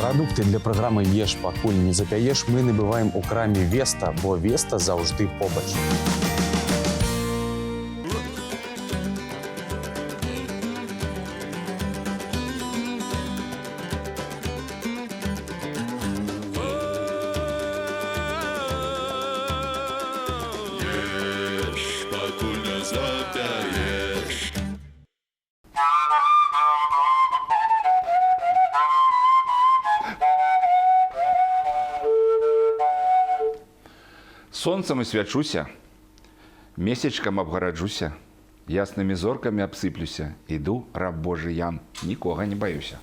Продукты для програми «Єш, пакуль не запяєш» ми набиваємо у крамі «Веста», бо «Веста» завжди побач. Ешь, покуль не запяешь. Сонцем освячуся, месячком обгораджуся, ясними зорками обсыплюся. Іду, раб Божий Ян, нікога не баюся.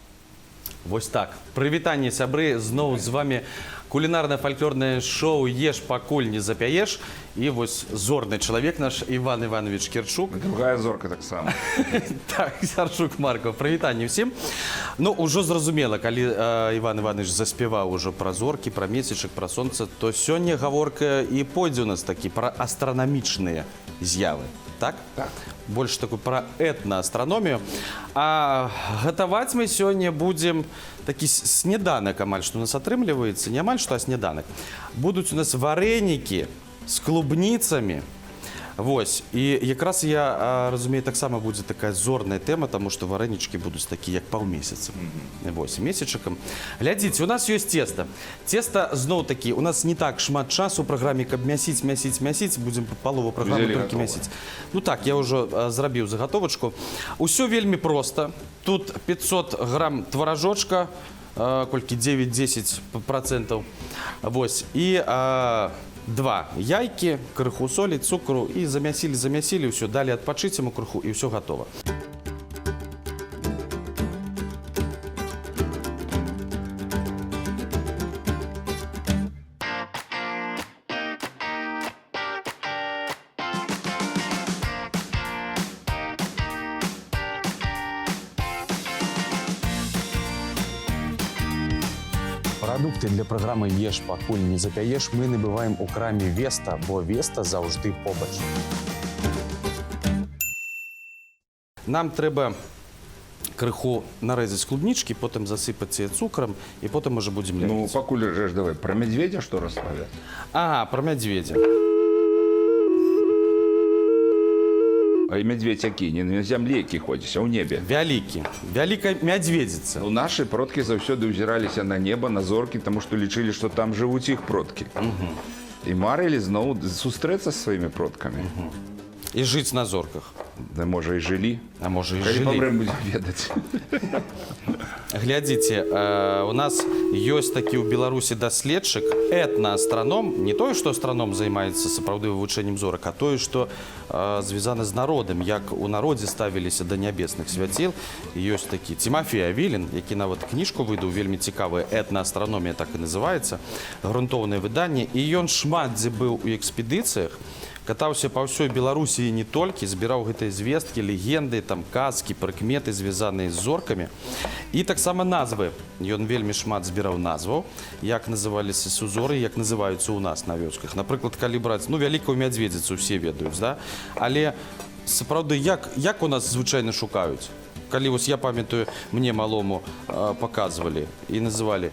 Вось так. Прывітанне, сябры, зноў з вами кулінарна-фальклорнае шоу «Еш, пакуль не запяеш». І вось зорны чалавек наш Іван Іванович Кірчук. Другая зорка так само. Так, Сярчук Марков. Прывітанне ўсім. Ну, ўжо зразумела, калі Іван Іванович заспяваў ужо пра зоркі, пра месячак, пра сонца, то сёння гаворка і пойдзе у нас такі пра астранамічныя з'явы. Так? Так. Больш такую пра этнаастраномію. А гатаваць мы сёння будзем такі сняданак амаль што у нас атрымліваецца, не амаль што, а сняданак. Будуць у нас варэнікі з клубніцамі. Вось. І якраз я разумею, таксама будзе такая зорная тэма, таму што варэнічкі будуць такія, як паўмесяца. Вось, месячакам. Глядзіце, у нас ёсць цеста. Цеста, зноў-такі, у нас не так шмат часу ў праграме, каб мясіць, будзем палову праграмы толькі мясіць. Ну так, я ўжо зрабіў загатовачку. Усё вельмі проста. Тут 500 грам тваражочка, колькі 9-10%. Вось. І 2 яйкі, крыху солі, цукру і замясілі, ўсё, далі адпачыць яму крыху і ўсё гатова. Продукты для програми «Єш, пакуль не запяєш» ми набиваємо у крамі «Веста», бо «Веста» завжди побач. Нам трэба крыху нарэзаць клубнічкі, потым засыпаць цукрам, і потым уже будзем Ну, лепіць. пакуль же ж давай, про медведя что расправлять? Ага, пра мядзведзя. А и медведь який? Не на земле які ходзіць, а ў небе. Вялікі. Вялікая мядзведзіца. Ну, наши продки заўсёды ўзіраліся на небо, на зоркі, таму што лічылі, што там жывуць іх продкі. І марылі зноў сустрэцца з сваімі продкамі. І жыць на зорках. Да, можа, і жылі. А можа, і Калі жылі. памрэм, будзем ведаць. Глядзіце, у нас ёсць такі ў Беларусі даследчык, этнаастраном, не тое, што астраном займаецца сапраўды вывучэннем зорак, а тое, што звязана з народам, як у народзе ставіліся да нябесных свяцел. Ёсць такі Тимофей Авілін, які нават кніжку выдаў, вельмі цікавая, этнаастраномія так і называецца, грунтоўнае выданне, і ён шмат дзе быў у экспедыцыях, катаўся па ўсёй Беларусі і не толькі, збіраў гэтыя звесткі, легенды, там казкі, прыкметы, звязаныя з зоркамі. І таксама назвы. Ён вельмі шмат збіраў назваў, як называліся сузоры, як называюцца ў нас на вёсках. Напрыклад, калі браць, ну, вялікую мядзведзіцу ўсе ведаюць, да? Але сапраўды, як у нас звычайна шукаюць? Калі вось я памятаю, мне малому паказвалі і называлі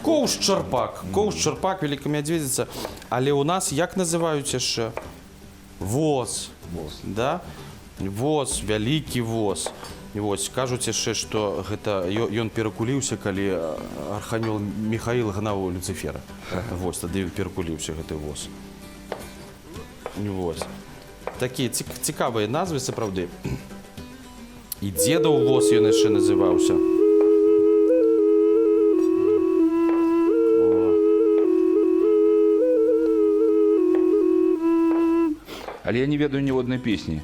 коўш-чарпак, вялікая мядзведзіца. Але ў нас як называюць яшчэ? Воз. Да? Воз, вялікі воз. І вось кажуць яшчэ, што гэта ён перакуліўся, калі арханёл Міхаіл гнаў Люцыфера. Вось, тады перакуліўся гэты воз. Вось. Такія цікавыя назвы, сапраўды. І дзедаў воз ён яшчэ называўся. Але я не ведаю ні одной песні,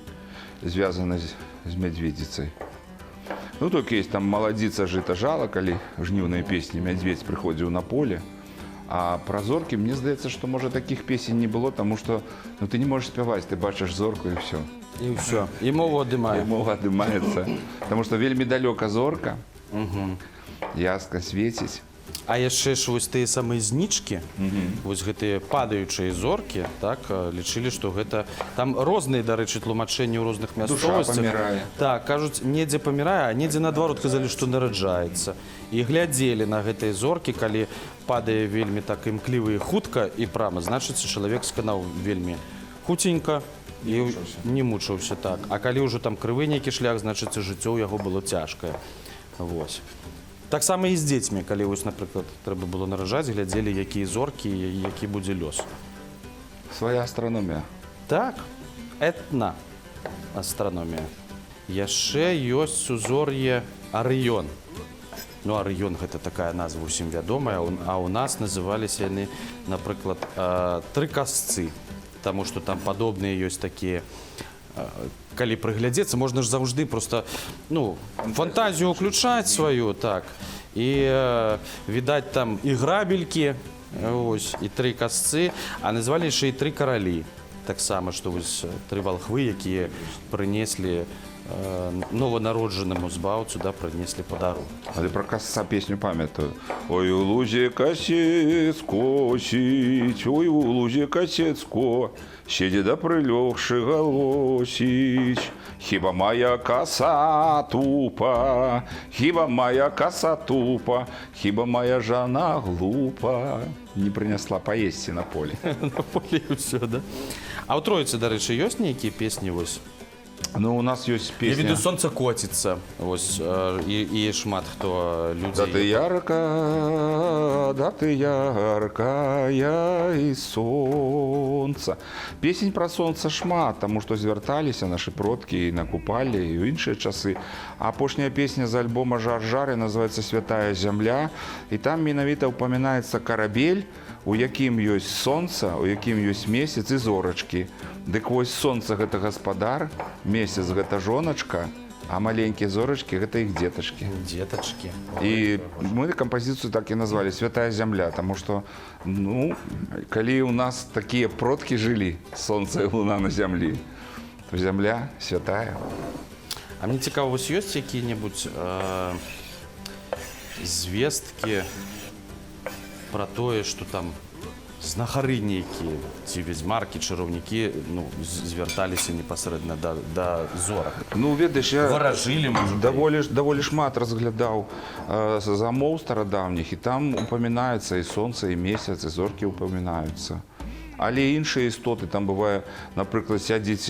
звязанай з мядзведзіцай. Ну, толькі есть там «Маладзіца жыта жала», калі жніўныя песні, мядзведзь прыходзіў на поле. А пра зоркі, мне здаецца, што, можа, такіх песень не было, таму што ну, ты не можаш спяваць, ты бачыш зорку і ўсё. І ўсё. І мова адымае. І мова адымаецца. Таму што вельмі далёка зорка, яска свеціць. А яшчэ ж вось тыя самыя знічкі, вось гэтыя падаючыя зоркі, так, лічылі, што гэта... Там розныя, дарэчы, тлумачэнні ў розных мясцовасцях. памірае. Так, кажуць, недзе памірае, а недзе, наадварот, казалі, што нараджаецца. І глядзелі на гэтыя зоркі, калі падае вельмі так імкліва і хутка, і прама, значыцца, чалавек сканаў вельмі хуценька, і не мучыўся так. А калі ўжо там крывы нейкі шлях, значыцца, жыццё ў яго было цяжкае. Вось. Таксама і з дзецьмі, калі, вось, напрыклад, трэба было нараджаць, глядзелі, якія зоркі і які будзе лёс. Свая астраномія. Так, этна-астраномія. Яшчэ ёсць сузор'е Арыён. Ну, Арыён – гэта такая назва ўсім вядомая, а ў нас называліся яны, напрыклад, трыкасцы, таму што там падобныя ёсць такія. Калі прыглядзецца, можна ж заўжды проста, ну, фантазію ўключаць сваю, так. І відаць там і грабелькі, ось, і тры касцы, а называлі яшчэ і тры каралі. Таксама, што вось тры валхвы, якія прынеслі нованароджанаму збаўцу, да, прынеслі падарунак. Але про касца песню памятаю. Ой, у лузе касец косіць, ой, у лузе касецко, сядзе да прылёгшы галосіць. Хіба моя коса тупа, хіба моя коса тупа, хіба моя жана глупа. Не принесла поесці на полі. На полі і ўсё, да? А ў Троіцы, дарэчы, ёсць нейкія песні, вось? Ну, у нас есть Я песня. веду «Сонце коціцца», ось, і шмат хто Да ты людзей. яркая і сонца. Песень про сонца шмат, таму што звярталіся нашы продкі і на купалі, і ў іншыя часы. А апошняя песня з альбома «Жар-жары» называецца «Святая зямля», і там менавіта ўпамінаецца карабель, у якім ёсць сонца, у якім ёсць месяц і зорачкі. Дык вось сонца гэта гаспадар, месяц гэта жоначка, а маленькія зорачкі гэта іх дзетачкі. Дзетачкі. І мы кампазіцыю так і назвалі «Святая зямля», таму што, ну, калі ў нас такія продкі жылі, сонца і луна на зямлі, то зямля святая. А мне цікава, вось ёсць якія-небудзь звесткі пра тое, што там знахары нейкія, ці ведзьмаркі, чараўнікі, ну, звярталіся непасрэдна да зорак. Ну, ведаеш, я Варажылі, можа, даволі шмат разглядаў замоў старадаўніх, і там упамінаюцца і сонца, і месяц, і зоркі упамінаюцца. Але іншыя істоты, там бывае, напрыклад, сядзіць,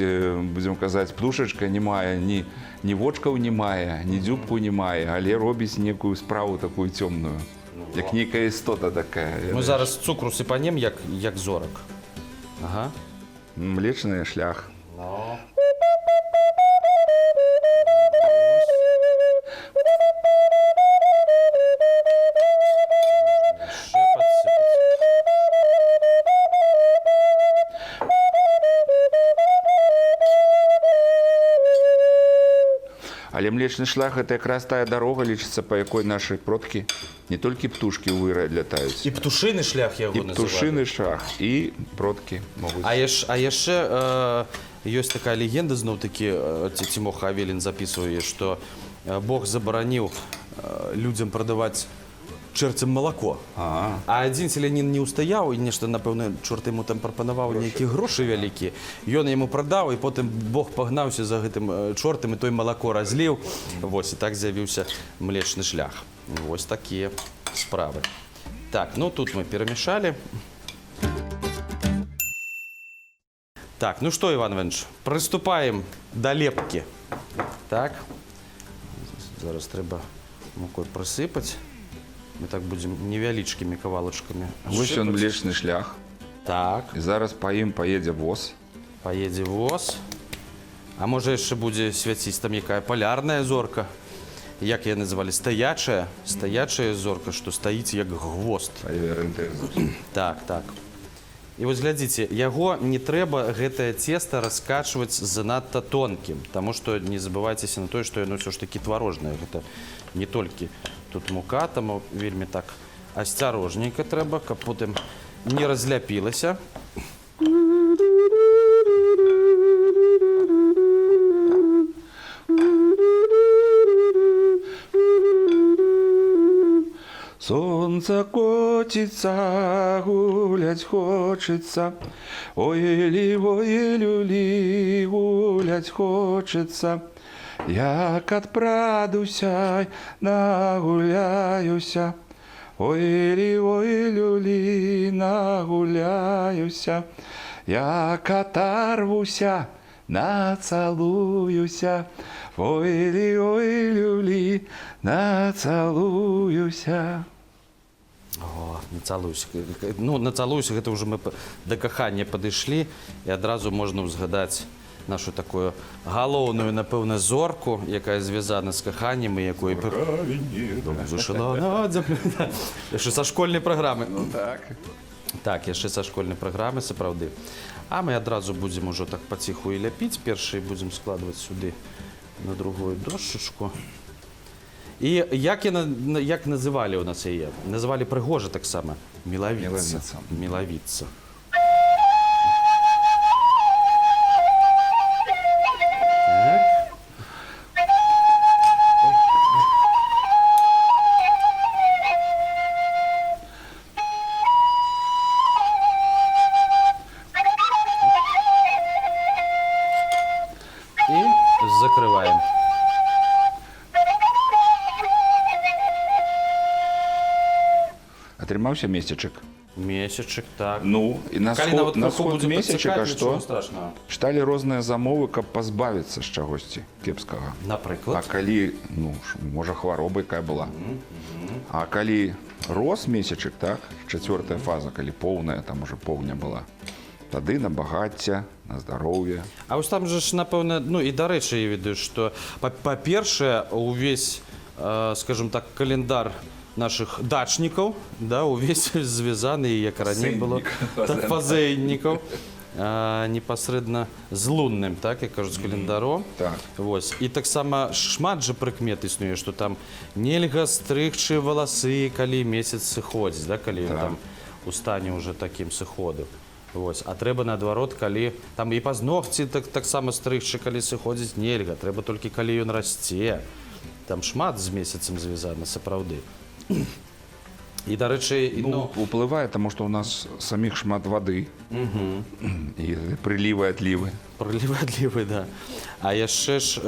будзем казаць, птушачка не мае, ні вочкаў не мае, ні дзюбку не мае, але робіць некую справу такую цёмную. Як нейкая істота такая. Мы зараз цукру сыпанем, як зорак. Ага. Млечны шлях. Ну. Але млечны шлях – гэта якраз тая дарога, лічыцца, па якой нашы продкі не толькі птушкі ў вырай лятаюць. І птушыны шлях яго І называлі. птушыны шлях, і продкі могуць. А яшчэ ёсць такая легенда, зноў-такі, Цімоха Авелін запісвае, што Бог забараніў людзям прадаваць чэрцам малако. А адзін селянін не ўстаяў, і нешта, напэўна, чорт яму там прапанаваў нейкія грошы вялікія. Ён яму прадаў, і потым Бог пагнаўся за гэтым чортам, і той малако разліў. Вось, і так з'явіўся млечны шлях. Вось такія справы. Так, ну тут мы перамешалі. Так, ну што, Іван Іванович, прыступаем да лепкі. Так. Зараз трэба мукой прысыпаць. Мы так будзем невялічкімі кавалачкамі. Вось ён млечны шлях. Так. І зараз па ім паедзе воз. Паедзе воз. А можа яшчэ будзе свяціць там якая палярная зорка. Як яе называлі? Стаячая. Стаячая зорка, што стаіць як гвост. Так, так. І вось глядзіце, яго не трэба гэтае цеста раскачваць занадта тонкім, таму што не забывайцеся на тое, што яно ўсё ж такі тварожнае. Гэта не толькі тут мука, таму вельмі так асцярожненька трэба, каб потым не разляпілася. Солнце котится, гулять хочется. Ой, люли, гулять хочется. Як отпрадуся, нагуляюся. Ой, люли, нагуляюся. Як оторвуся, нацелуюся. Ой, люли, нацелуюся. О, нацалуюся. Ну, нацалуюся, гэта ўжо мы да кахання падышлі, і адразу можна ўзгадаць нашу такую галоўную, напэўна, зорку, якая звязана з каханнем, і якой вышла над зямлёй. Яшчэ са школьнай праграмы. Ну так. Так, яшчэ са школьнай праграмы, сапраўды. А мы адразу будзем ужо так паціху і ляпіць. Першый будзем складваць сюды на другую дошчачку. І як называлі ў нас яе? Называлі прыгожа таксама. Мілавіца. Мілавіца. І закрываем. Атрымаўся месячак. Месячек, так. Ну, і на сход месячака што? Страшного. Чыталі розныя замовы, каб пазбавіцца з чагосьці кепскага. А Напрыклад. калі, ну, можа, хвароба якая была. А калі рос месячак, так, 4-я фаза, калі поўная, там уже поўня была, тады на багацце, на здароўе. А вось там же ж, напэўна, ну і дарэчы, я ведаю, што, па-першае, увесь, скажем так, календар наших дачнікаў, да, увесь звязаны, як раней было, фазэйнікаў, непасрэдна з лунным, так, як кажуць, календаром. Так. Вось. І таксама шмат жа прыкмет існуе, што там нельга стрыгчы валасы, калі месяц сыходзіць, да, калі ён там у стане ўжо такім сыходу. Вось. А трэба наадварот, калі там і пазногці таксама стрыгчы, калі сыходзіць нельга, трэба толькі калі ён расце. Там шмат з месяцам звязана, сапраўды. І, дарэчы, Ну, уплывае, таму што ў нас саміх шмат вады. І прылівы, адлівы. Прылівы, адлівы, да. А яшчэ ж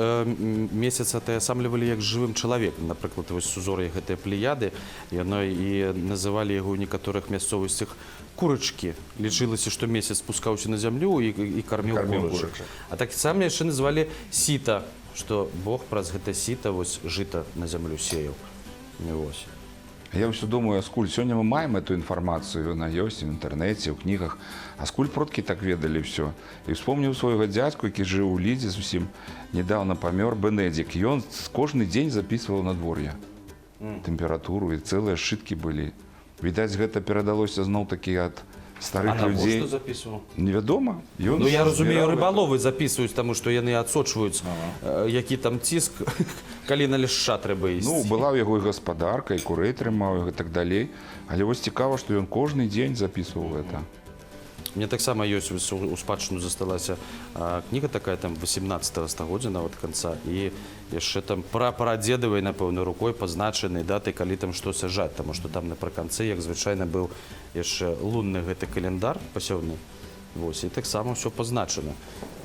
месяц атаясамлівалі як жывым чалавекам. Напрыклад, вось сузор'я гэтыя плеяды, яно і называлі яго ў некаторых мясцовасцях курачкі. Лічылася, што месяц спускаўся на зямлю і карміў курачак. А так самі яшчэ называлі сіта, што Бог праз гэта сіта вось жыта на зямлю сеяў. Вось. Я ўсё думаю, скуль сёння мы маем эту інфармацыю, на ёсць, в інтэрнэце, ў кнігах, а скуль продкі так ведалі ўсё. І вспомніў свайго дзядзьку, які жыў у Лідзе, зусім недавно памёр, Бенедзік. Ён кожны дзень запісваў надвор'е. Тэмпературу, і цэлыя сшыткі былі. Відаць, гэта перадалося зноў-такі ад старых людзей. А навошта запісваў? Невядома. Ну, я разумею, рыбаловы записываюць, таму што яны адсочваюць, які там ціск, калі на лешча трэба ісці. Ну, была ў яго і гаспадарка, і курэй трымаў, і так далей. Але вось цікава, што ён кожны дзень запісваў гэта. Мне таксама ёсць у спадчыну засталася кніга такая там 18 стагоддзя нават канца, і яшчэ там прадзедавай, напэўна, рукой пазначанай даты, калі там што сажаць, таму што там напрыканцы, як звычайна, быў яшчэ лунны гэты календар пасеўны. Вось, і таксама ўсё пазначана.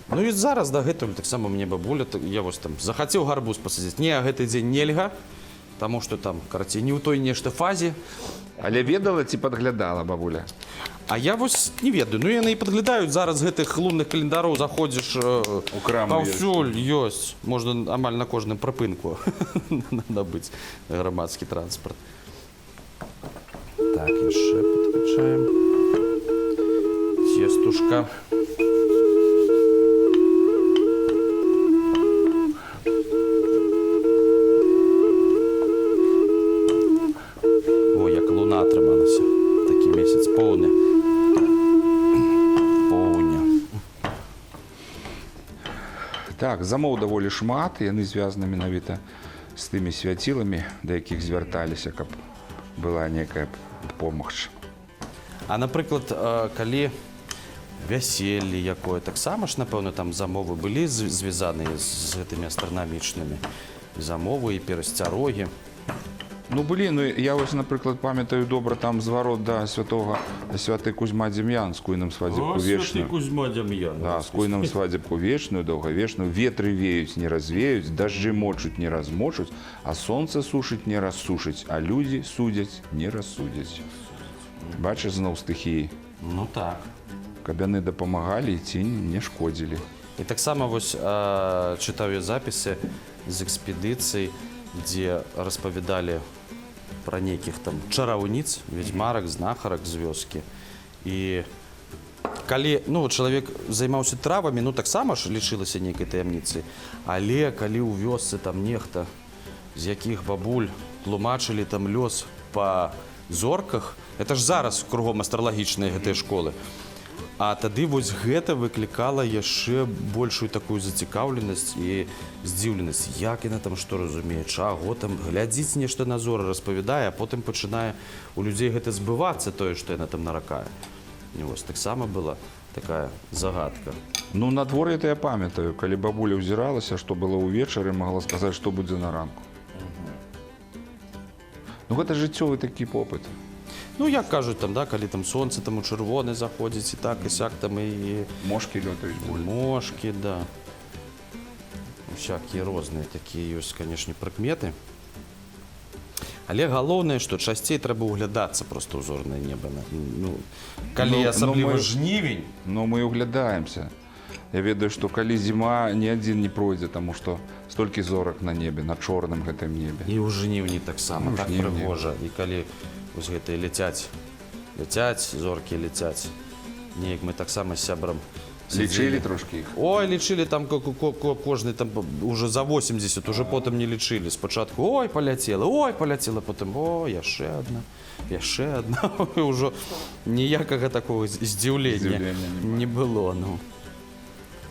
Ну і зараз дагэтуль таксама мне бабуля, я вось там захацеў гарбуз пасадзіць. Не, гэты дзень нельга, таму што там, карацей, не ў той нешта фазе. Але ведала ці падглядала бабуля? А я вось не ведаю. Ну, яны і падглядаюць зараз гэтых лунных календароў, заходзіш У краму паўсюль ёсць. Можна амаль на кожным прыпынку набыць грамадскі транспарт. Так, яшчэ падкачаем. Цестушка. О, як луна атрымалася. Такі месяц поўны. Так, замоў даволі шмат, яны звязаны менавіта з тымі свяціламі, да якіх звярталіся, каб была некая дапомагч. А, напрыклад, калі вяселле якое, таксама ж, напэўна, там замовы былі звязаныя з гэтымі астранамічнымі. Замовы і перасцярогі. Ну, блін, ну я ось, наприклад, пам'ятаю добре там зворот до святий Кузьма Дем'ян з куйном свадебку вічну. Кузьма Дем'ян. Да, з куйном свадебку вічну, довговічну. Вітри віють, не розвіють, дожди мочуть, не розмочуть, а сонце сушить, не розсушить, а люди судять, не розсудять. Бачиш, знов стихії. Ну так. Кабяни допомагали і тінь не шкодили. І так само ось читаю я записи з експедицій, де розповідали про неких там чараўніц, ведьмарок, знахарок з вёскі. І калі чалавек займаўся травамі, так само ж лічылася нейкай таямніцай. Але калі ў вёсцы там нехта, з якіх бабуль тлумачылі там лёс па зорках, это ж зараз кругом астралагічныя гэтыя школы. А тады вось гэта выклікала яшчэ большую такую зацікаўленасць і здзіўленасць. Як яна там што разумее, чаго там, глядзіць нешта на зоры, распавядае, а потым пачынае у людзей гэта збывацца, тое, што яна там наракае. І вось таксама была такая загадка. Ну, на дворе это я памятаю, калі бабуля ўзіралася, што было ўвечары, магла сказаць, што будзе на ранку. Ну, гэта жыццёвы такі попыт. Ну, як кажуць, там, да, калі там сонце там у чырвоны заходзіць, і так, і сяк там, і Мошкі лётаюць боль. мошкі, да. Всякія розныя такія ёсць, канешне, прыкметы. Але галоўнае, што часцей трэба ўглядацца проста ў зорнае неба. Ну, калі асабліва жнівень. Но мы углядаемся. Я ведаю, што калі зіма, ні адзін не пройдзе, таму што столькі зорак на небе, на чорным гэтым небе. І ў жніўні таксама, Ну, так жніўні. прыгожа. І калі вось гэтыя ляцяць, зоркі ляцяць. Неяк мы таксама з сябрам Лічылі трошкі іх? Ой, лічылі там кожны там уже за 80, уже потым не лічылі. Спачатку ой, паляцела, потым ой, яшчэ адна. Ужо ніякага такого здзіўлення не было, ну.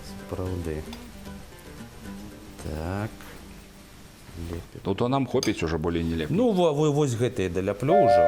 Сапраўды. Так. Лепі. Ну, то нам хопіць уже болей не лепей. Ну, вось гэтыя даляплю ўжо.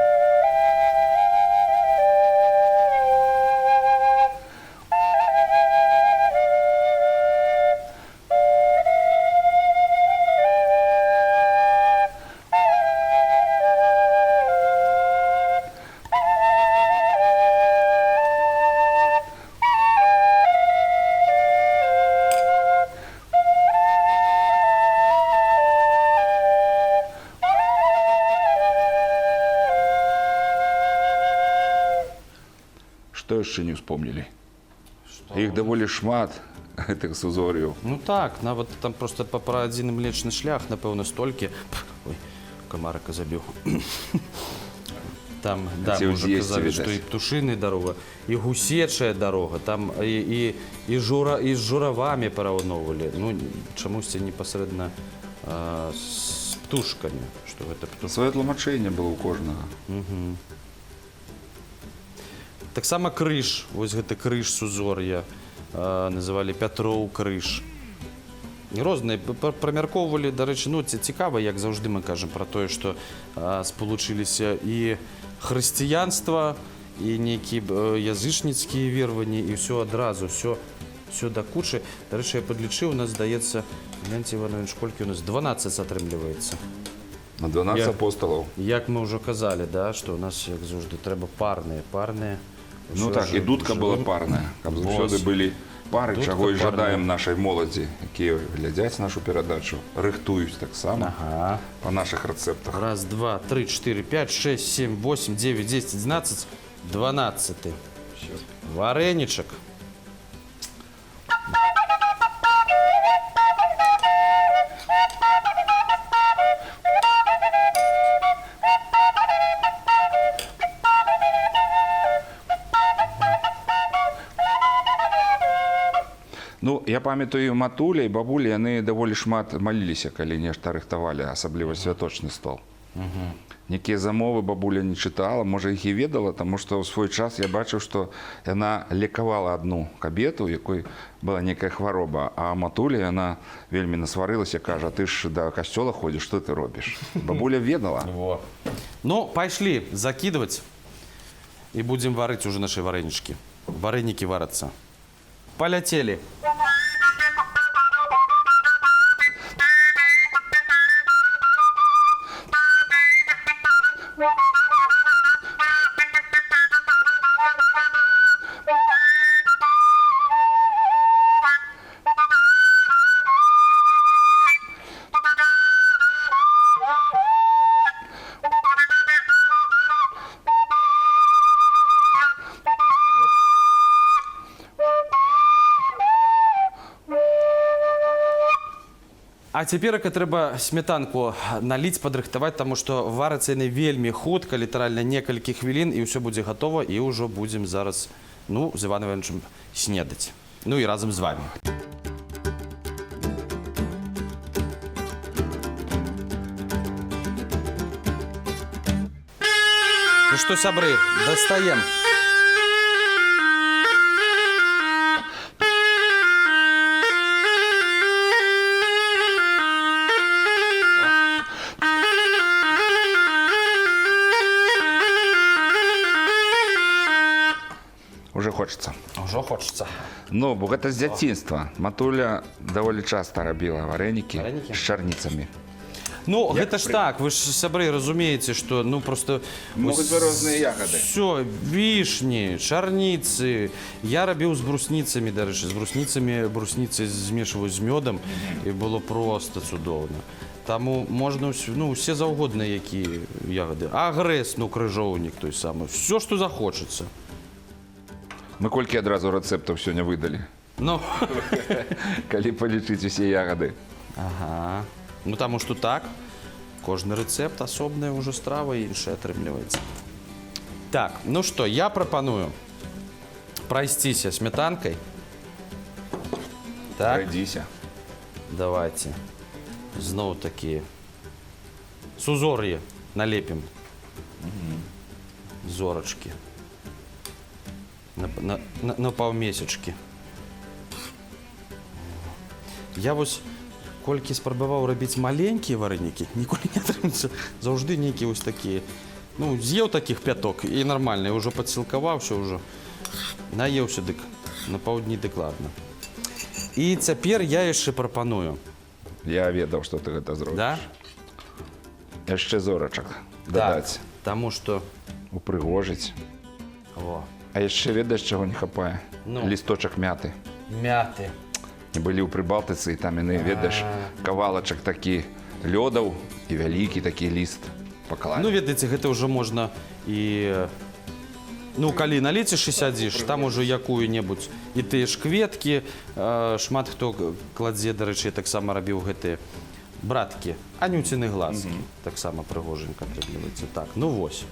Што яшчэ не ўспомнілі? Іх даволі шмат, гэтых сузор'яў. Ну так, нават там просто па адзіны млечны шлях, напэўна, столькі. Ой, камарыка забіў. Там, да, мы уже казалі, што і птушыная дарога, і гусечая дарога, там і з журавамі параўноўвалі. Ну, чамусьці непасрэдна з птушкамі, што гэта птушка. Сваё тлумачэнне было ў кожнага. Таксама крыж, вось гэты крыж сузор'я, называлі Пятроў крыж. Розныя прамяркоўвалі, дарэчы, ну, цікава, як заўжды мы кажам пра тое, што спалучыліся і хрысціянства, і нейкія язычніцкія вераванні, і ўсё адразу, ўсё да кучы. Дарэчы, я падлічыў, у нас, здаецца, гляньце, Іванович, колькі у нас? 12 атрымліваецца. На 12 апостолаў. Як мы ўжо казалі, да, што у нас, як заўжды, трэба парныя. Ну так, і дудка была парная, каб заўсёды былі пары, чаго і жадаем нашай моладзі, якія глядзяць нашу перадачу, рыхтуюць таксама па нашых рэцэптах. Раз, два, три, 4, 5, 6, 7, 8, 9, 10, 11, 12. Вареничек. Ну, я памятаю, матуля і бабуля, яны даволі шмат маліліся, калі нешта рыхтавалі, асабліва святочны стол. Некія замовы бабуля не чытала, можа, іх і ведала, таму што ў свой час я бачыў, што яна лекавала адну кабету, у якой была некая хвароба, а матуля, яна вельмі насварылася, кажа, ты ж да касцёла ходзіш, што ты робіш? Бабуля ведала. Ну, пайшлі закидывать і будзем варыць уже наши варенички. Вареники варяцца. Поляцелі. А цяперака трэба сметанку наліць, падрыхтаваць, таму што варыцца яны вельмі хутка, літаральна некалькі хвілін, і ўсё будзе гатова, і ўжо будзем зараз, ну, з Іваном Івановичем снедаць. Ну і разам з вами. Ну што, сябры, дастаем. Уже хочется. Ужо хочацца. Ну, бо гэта з дзяцінства. Матуля даволі часта рабіла варэники Варэники? з чарніцамі. Ну, гэта ж так, вы ж, сябры, разумееце, што, ну, просто... Могуць быць розныя ягады. Все, вішні, чарніцы. Я рабіў з брусніцамі, дарэчы, з брусніцамі, брусніцы змешваю з мёдам, і было просто цудоўна. Таму можна, ну, усе заўгодныя якія ягады. Агрэс, ну, крыжоўнік той самы. Все, што захочацца. Мы колькі адразу рэцэптаў сёння выдалі, Ну, калі палічыць усе ягады. ага. Ну, таму што так, кожны рэцэпт асобная ўжо страва і іншая атрымліваецца. Так, ну што, я прапаную прайсціся сметанкай. Так, Прайдзіся. давайте. Зноў такі с узор'я налепім. Зорачкі. На паўмесячкі. Я вось колькі спрабаваў рабіць маленькія варэнікі, ніколі не атрымаецца. Заўжды нейкія вось такія. Ну, з'еў такіх 5 і нармальна, і ўжо падсілкаваўся ўжо. Наеўся дык на паўдні дакладна. І цяпер я яшчэ прапаную. Я ведаў, што ты гэта зробіш. Да? Яшчэ зорачак дадаць, Таму што... упрыгожыць. Во. А яшчэ ведаеш, чаго не хапае? Ну. Лісточак мяты. Мяты. Не былі ў Прыбалтыцы, і там яны, ведаеш, кавалачак такі лёдаў і вялікі такі ліст паклалі. Ну, ведаеце, гэта ўжо можна і... Ну, калі на лецішся сядзіш, там ужо якую-небудзь і тыя ж кветкі, шмат хто кладзе, дарэчы, я таксама рабіў гэтыя браткі, анюціны глазкі. Таксама прыгожанька атрымліваецца. Так, ну вось.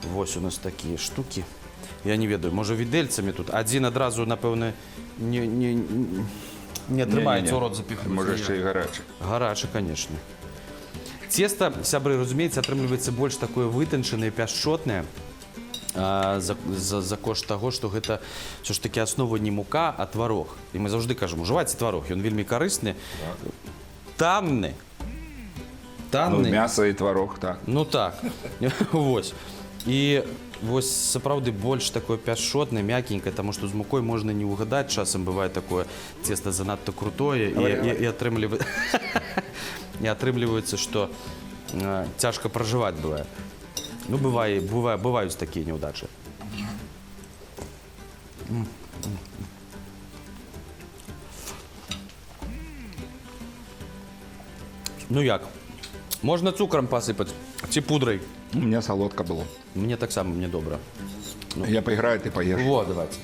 Вось у нас такія штукі. Я не ведаю, можа відэльцамі тут. Адзін адразу, напэўна, не атрымаецца ў рот запіхнуць. Можа, яшчэ і гарачы. Гарачы, конечно. Цеста, сябры, разумееце, атрымліваецца больш такое вытанчанае, пяшчотнае, за кошт таго, што гэта ўсё ж такі аснова не мука, а тварог. І мы заўжды кажам, ужывайце тварог, ён вельмі карысны, танны. Ну, мяса і тварог, так. Ну так, вось. І вось сапраўды больш такое пяшчотнае, мякенькае, таму што з мукой можна не ўгадаць, часам бывае такое цеста занадта крутое, і атрымліваецца, што цяжка пражываць бывае. Ну, бываюць такія няўдачы. Ну як? Можна цукрам пасыпаць ці пудрай? У меня салодка было. Мне таксама, мне добра. Я пайграю, ты паеш. Во, давайте.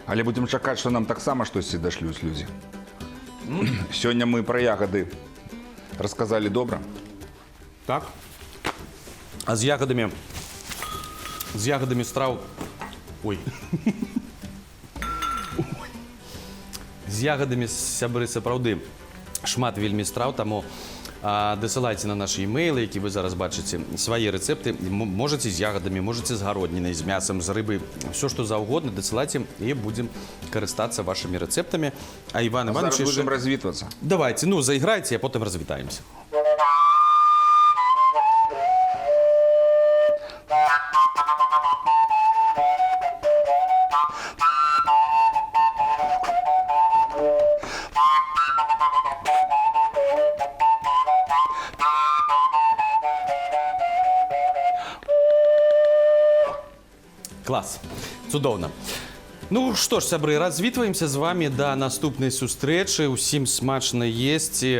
Але будзем чакаць, што нам таксама штосьці дашлюць людзі. Сёння мы пра ягады расказалі добра. Так. А з ягадамі страў... Ой. З ягадамі, сябры, сапраўды шмат вельмі страў, таму дасылайце на нашы e-mail, які вы зараз бачыце, свае рэцэпты. Можаце з ягадамі, можаце з гароднінай, з мясам, з рыбай. Все, што заўгодна, дасылайце, і будзем карыстацца вашымі рэцэптамі. А Іван Іванович... Зараз будзем развітвацца. Давайте, ну, зайграйце, а потым развітаемся. Клас, цудоўна. Ну што ж, сябры, развітваемся з вами да наступнай сустрэчы. Усім смачна есці,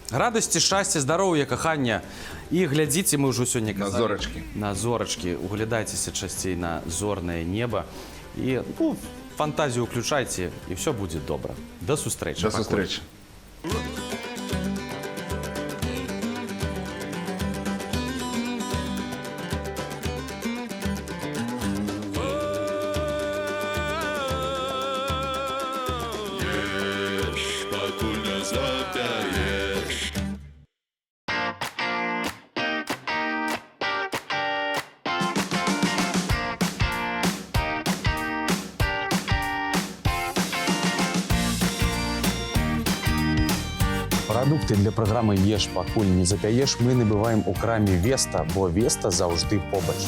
радасці, шчасця, здароўя, кахання. І глядзіце, мы ўжо сёння казалі. На зорачкі. На зорачкі. Углядайцеся часцей на зорнае неба. І, ну, фантазію ўключайце, і ўсё будзе добра. Да сустрэчы. Да сустрэчы. Прадукты для праграмы «Еш, пакуль не запяеш» мы набываем у краме «Веста», бо «Веста» заўжды побач.